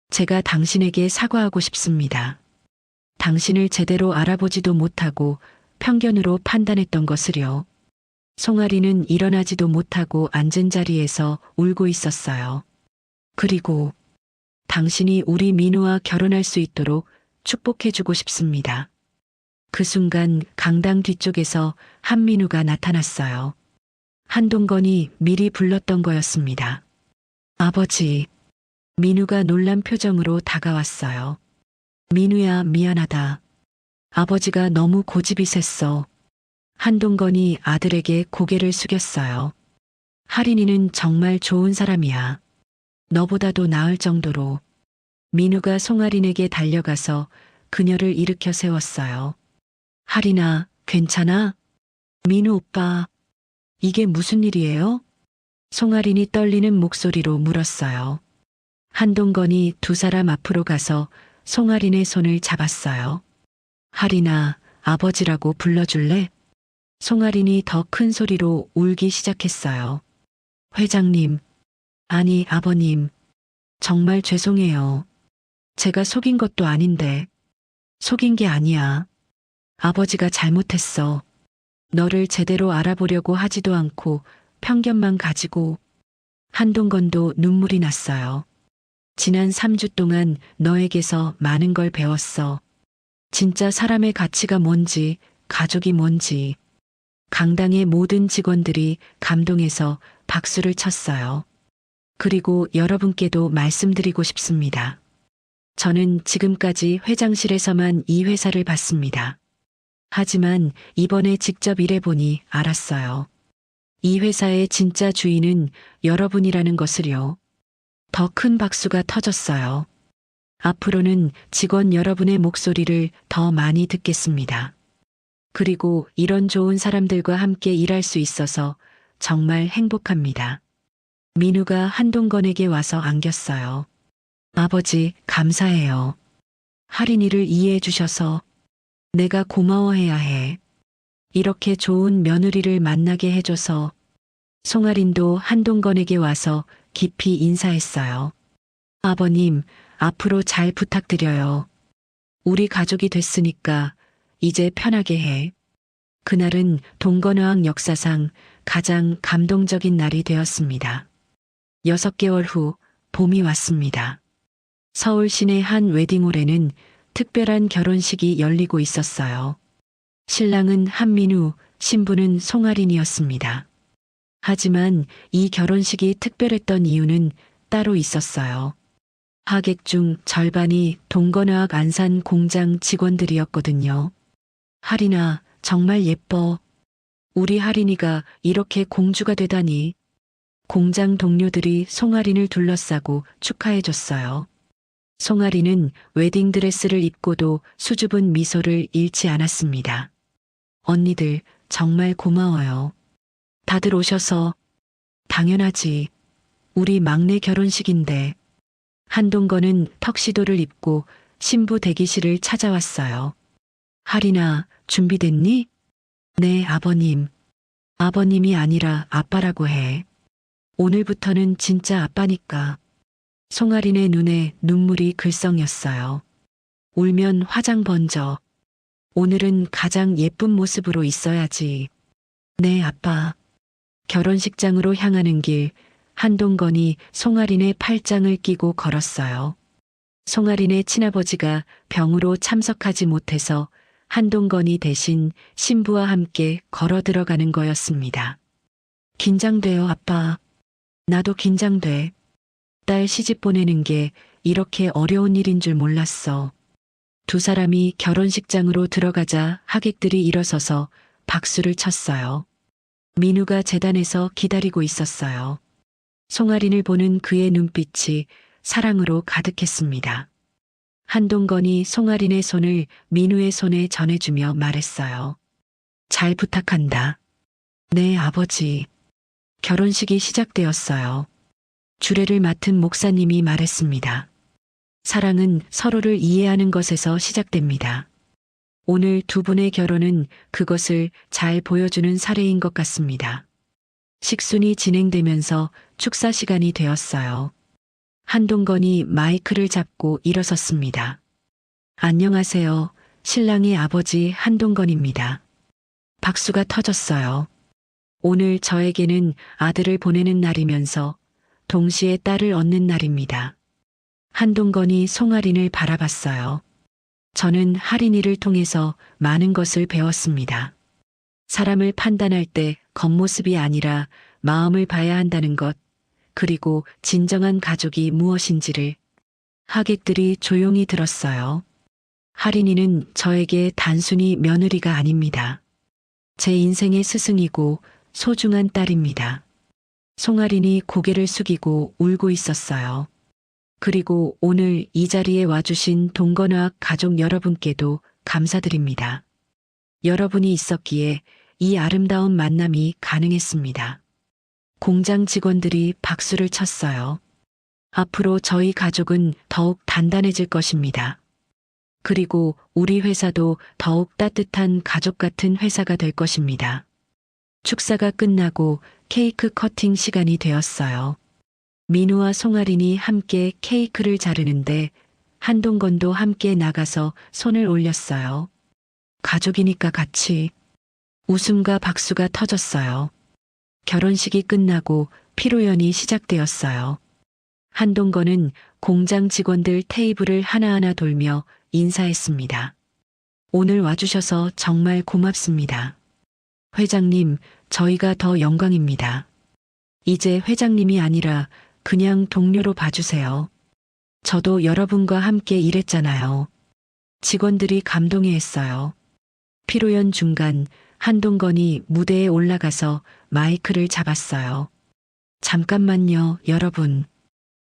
제가 당신에게 사과하고 싶습니다. 당신을 제대로 알아보지도 못하고 편견으로 판단했던 것을요. 송아린은 일어나지도 못하고 앉은 자리에서 울고 있었어요. 그리고 당신이 우리 민우와 결혼할 수 있도록 축복해주고 싶습니다. 그 순간 강당 뒤쪽에서 한민우가 나타났어요. 한동건이 미리 불렀던 거였습니다. 아버지. 민우가 놀란 표정으로 다가왔어요. 민우야, 미안하다. 아버지가 너무 고집이 셌어. 한동건이 아들에게 고개를 숙였어요. 하린이는 정말 좋은 사람이야. 너보다도 나을 정도로. 민우가 송아린에게 달려가서 그녀를 일으켜 세웠어요. 하린아, 괜찮아? 민우 오빠, 이게 무슨 일이에요? 송아린이 떨리는 목소리로 물었어요. 한동건이 두 사람 앞으로 가서 송아린의 손을 잡았어요. 하린아, 아버지라고 불러줄래? 송아린이 더 큰 소리로 울기 시작했어요. 회장님, 아니 아버님, 정말 죄송해요. 제가 속인 것도 아닌데. 속인 게 아니야. 아버지가 잘못했어. 너를 제대로 알아보려고 하지도 않고 편견만 가지고. 한동건도 눈물이 났어요. 지난 3주 동안 너에게서 많은 걸 배웠어. 진짜 사람의 가치가 뭔지, 가족이 뭔지. 강당의 모든 직원들이 감동해서 박수를 쳤어요. 그리고 여러분께도 말씀드리고 싶습니다. 저는 지금까지 회장실에서만 이 회사를 봤습니다. 하지만 이번에 직접 일해보니 알았어요. 이 회사의 진짜 주인은 여러분이라는 것을요. 더 큰 박수가 터졌어요. 앞으로는 직원 여러분의 목소리를 더 많이 듣겠습니다. 그리고 이런 좋은 사람들과 함께 일할 수 있어서 정말 행복합니다. 민우가 한동건에게 와서 안겼어요. 아버지, 감사해요. 하린이를 이해해 주셔서 내가 고마워해야 해. 이렇게 좋은 며느리를 만나게 해줘서. 송아린도 한동건에게 와서 깊이 인사했어요. 아버님, 앞으로 잘 부탁드려요. 우리 가족이 됐으니까 이제 편하게 해. 그날은 동건어학 역사상 가장 감동적인 날이 되었습니다. 6개월 후 봄이 왔습니다. 서울 시내 한 웨딩홀에는 특별한 결혼식이 열리고 있었어요. 신랑은 한민우, 신부는 송아린이었습니다. 하지만 이 결혼식이 특별했던 이유는 따로 있었어요. 하객 중 절반이 동건어학 안산 공장 직원들이었거든요. 하린아, 정말 예뻐. 우리 하린이가 이렇게 공주가 되다니. 공장 동료들이 송아린을 둘러싸고 축하해줬어요. 송아린은 웨딩드레스를 입고도 수줍은 미소를 잃지 않았습니다. 언니들, 정말 고마워요. 다들 오셔서. 당연하지. 우리 막내 결혼식인데. 한동건은 턱시도를 입고 신부 대기실을 찾아왔어요. 하린아, 준비됐니? 네, 아버님. 아버님이 아니라 아빠라고 해. 오늘부터는 진짜 아빠니까. 송아린의 눈에 눈물이 글썽였어요. 울면 화장 번져. 오늘은 가장 예쁜 모습으로 있어야지. 네, 아빠. 결혼식장으로 향하는 길, 한동건이 송아린의 팔짱을 끼고 걸었어요. 송아린의 친아버지가 병으로 참석하지 못해서 한동건이 대신 신부와 함께 걸어 들어가는 거였습니다. 긴장돼요, 아빠. 나도 긴장돼. 딸 시집 보내는 게 이렇게 어려운 일인 줄 몰랐어. 두 사람이 결혼식장으로 들어가자 하객들이 일어서서 박수를 쳤어요. 민우가 재단에서 기다리고 있었어요. 송아린을 보는 그의 눈빛이 사랑으로 가득했습니다. 한동건이 송아린의 손을 민우의 손에 전해주며 말했어요. 잘 부탁한다. 네, 아버지. 결혼식이 시작되었어요. 주례를 맡은 목사님이 말했습니다. 사랑은 서로를 이해하는 것에서 시작됩니다. 오늘 두 분의 결혼은 그것을 잘 보여주는 사례인 것 같습니다. 식순이 진행되면서 축사 시간이 되었어요. 한동건이 마이크를 잡고 일어섰습니다. 안녕하세요. 신랑의 아버지 한동건입니다. 박수가 터졌어요. 오늘 저에게는 아들을 보내는 날이면서 동시에 딸을 얻는 날입니다. 한동건이 송아린을 바라봤어요. 저는 할인이를 통해서 많은 것을 배웠습니다. 사람을 판단할 때 겉모습이 아니라 마음을 봐야 한다는 것, 그리고 진정한 가족이 무엇인지를. 하객들이 조용히 들었어요. 할인이는 저에게 단순히 며느리가 아닙니다. 제 인생의 스승이고 소중한 딸입니다. 송아린이 고개를 숙이고 울고 있었어요. 그리고 오늘 이 자리에 와주신 동건화학 가족 여러분께도 감사드립니다. 여러분이 있었기에 이 아름다운 만남이 가능했습니다. 공장 직원들이 박수를 쳤어요. 앞으로 저희 가족은 더욱 단단해질 것입니다. 그리고 우리 회사도 더욱 따뜻한 가족 같은 회사가 될 것입니다. 축사가 끝나고 케이크 커팅 시간이 되었어요. 민우와 송아린이 함께 케이크를 자르는데 한동건도 함께 나가서 손을 올렸어요. 가족이니까 같이. 웃음과 박수가 터졌어요. 결혼식이 끝나고 피로연이 시작되었어요. 한동건은 공장 직원들 테이블을 하나하나 돌며 인사했습니다. 오늘 와주셔서 정말 고맙습니다. 회장님, 저희가 더 영광입니다. 이제 회장님이 아니라 그냥 동료로 봐주세요. 저도 여러분과 함께 일했잖아요. 직원들이 감동해했어요. 피로연 중간 한동건이 무대에 올라가서 마이크를 잡았어요. 잠깐만요, 여러분.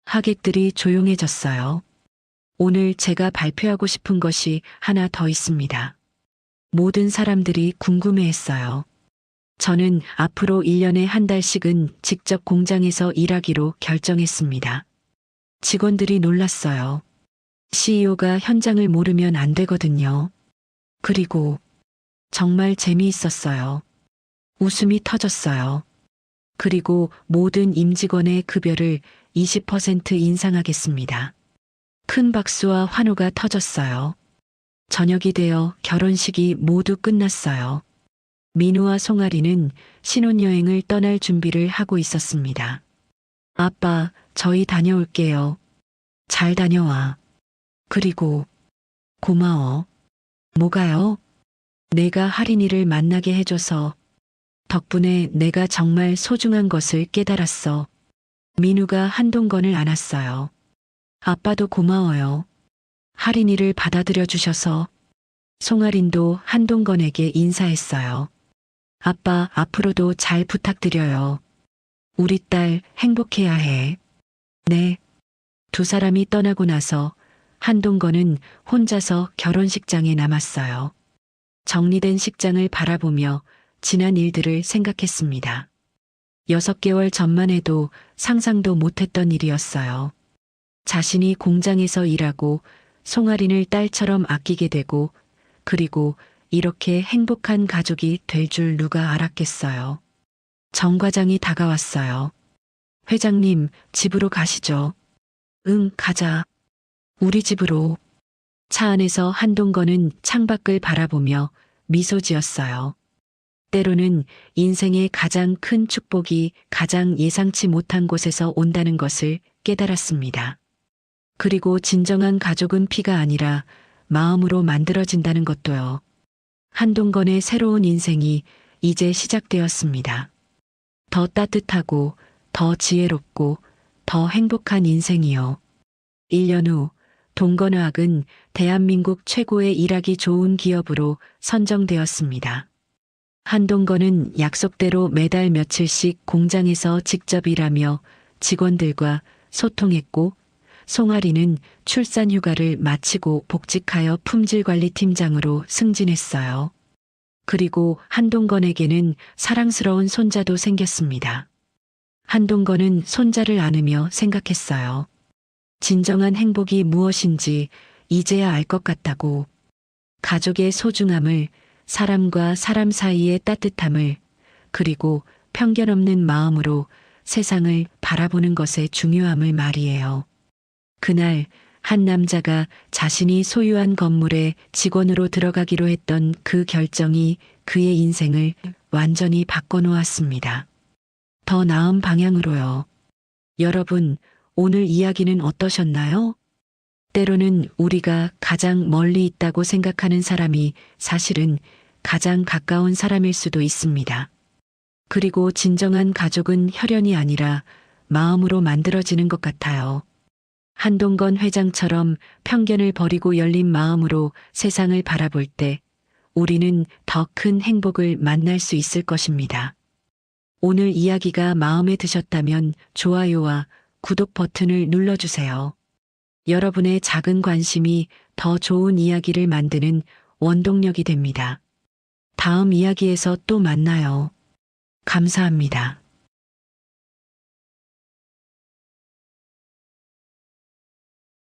하객들이 조용해졌어요. 오늘 제가 발표하고 싶은 것이 하나 더 있습니다. 모든 사람들이 궁금해했어요. 저는 앞으로 1년에 한 달씩은 직접 공장에서 일하기로 결정했습니다. 직원들이 놀랐어요. CEO가 현장을 모르면 안 되거든요. 그리고 정말 재미있었어요. 웃음이 터졌어요. 그리고 모든 임직원의 급여를 20% 인상하겠습니다. 큰 박수와 환호가 터졌어요. 저녁이 되어 결혼식이 모두 끝났어요. 민우와 송아리는 신혼여행을 떠날 준비를 하고 있었습니다. 아빠, 저희 다녀올게요. 잘 다녀와. 그리고 고마워. 뭐가요? 내가 할인이를 만나게 해줘서 덕분에 내가 정말 소중한 것을 깨달았어. 민우가 한동건을 안았어요. 아빠도 고마워요. 할인이를 받아들여 주셔서. 송아린도 한동건에게 인사했어요. 아빠, 앞으로도 잘 부탁드려요. 우리 딸 행복해야 해. 네. 두 사람이 떠나고 나서 한동건은 혼자서 결혼식장에 남았어요. 정리된 식장을 바라보며 지난 일들을 생각했습니다. 6개월 전만 해도 상상도 못했던 일이었어요. 자신이 공장에서 일하고 송아린을 딸처럼 아끼게 되고 그리고 이렇게 행복한 가족이 될 줄 누가 알았겠어요. 정 과장이 다가왔어요. 회장님, 집으로 가시죠. 응, 가자. 우리 집으로. 차 안에서 한동건은 창밖을 바라보며 미소 지었어요. 때로는 인생의 가장 큰 축복이 가장 예상치 못한 곳에서 온다는 것을 깨달았습니다. 그리고 진정한 가족은 피가 아니라 마음으로 만들어진다는 것도요. 한동건의 새로운 인생이 이제 시작되었습니다. 더 따뜻하고 더 지혜롭고 더 행복한 인생이요. 1년 후 동건의학은 대한민국 최고의 일하기 좋은 기업으로 선정되었습니다. 한동건은 약속대로 매달 며칠씩 공장에서 직접 일하며 직원들과 소통했고, 송아리는 출산 휴가를 마치고 복직하여 품질관리팀장으로 승진했어요. 그리고 한동건에게는 사랑스러운 손자도 생겼습니다. 한동건은 손자를 안으며 생각했어요. 진정한 행복이 무엇인지 이제야 알 것 같다고. 가족의 소중함을, 사람과 사람 사이의 따뜻함을, 그리고 편견 없는 마음으로 세상을 바라보는 것의 중요함을 말이에요. 그날 한 남자가 자신이 소유한 건물에 직원으로 들어가기로 했던 그 결정이 그의 인생을 완전히 바꿔놓았습니다. 더 나은 방향으로요. 여러분, 오늘 이야기는 어떠셨나요? 때로는 우리가 가장 멀리 있다고 생각하는 사람이 사실은 가장 가까운 사람일 수도 있습니다. 그리고 진정한 가족은 혈연이 아니라 마음으로 만들어지는 것 같아요. 한동건 회장처럼 편견을 버리고 열린 마음으로 세상을 바라볼 때 우리는 더 큰 행복을 만날 수 있을 것입니다. 오늘 이야기가 마음에 드셨다면 좋아요와 구독 버튼을 눌러주세요. 여러분의 작은 관심이 더 좋은 이야기를 만드는 원동력이 됩니다. 다음 이야기에서 또 만나요. 감사합니다.